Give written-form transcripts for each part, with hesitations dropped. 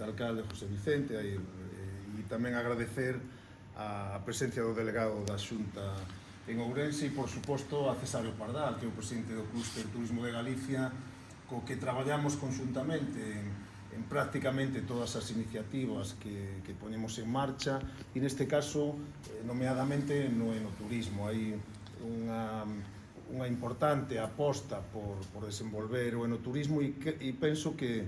alcalde José Vicente e tamén agradecer a presencia do delegado da Xunta en Ourense e, por suposto, a Cesáreo Pardal, que é o presidente do Clúster Turismo de Galicia, co que traballamos conxuntamente en prácticamente todas as iniciativas que ponemos en marcha e, neste caso, nomeadamente no enoturismo. Hai unha importante aposta por desenvolver o enoturismo e penso que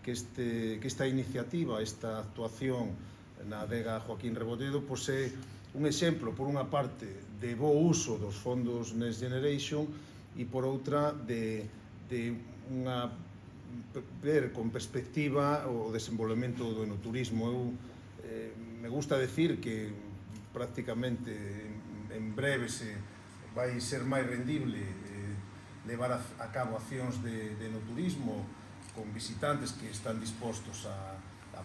esta iniciativa, esta actuación na adega Joaquín Rebolledo, pois é un exemplo, por unha parte, de bo uso dos fondos Next Generation e, por outra, de ver con perspectiva o desenvolvemento do enoturismo. Me gusta decir que prácticamente en breve vai ser máis rendible levar a cabo accións de enoturismo con visitantes que están dispostos a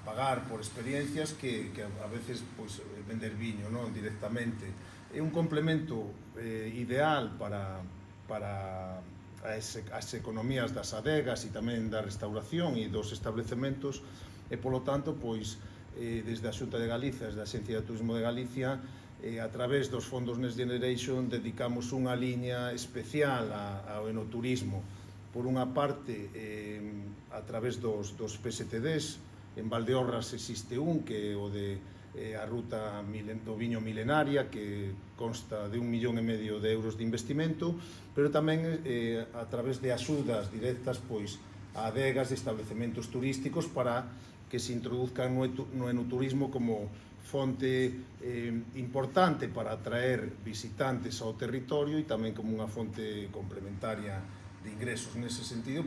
pagar por experiencias que a veces vender viño directamente. É un complemento ideal para as economías das adegas e tamén da restauración e dos establecementos e, polo tanto, desde a Xunta de Galicia, desde a Axencia de Turismo de Galicia, a través dos fondos Next Generation dedicamos unha liña especial ao enoturismo. Por unha parte, a través dos PSTDs, en Valdeorras existe un, que é o de a ruta do viño milenaria, que consta de 1,5 millón de euros de investimento, pero tamén a través de axudas directas a adegas de establecementos turísticos para que se introduzcan no enoturismo como fonte importante para atraer visitantes ao territorio e tamén como unha fonte complementaria de ingresos. Nese sentido,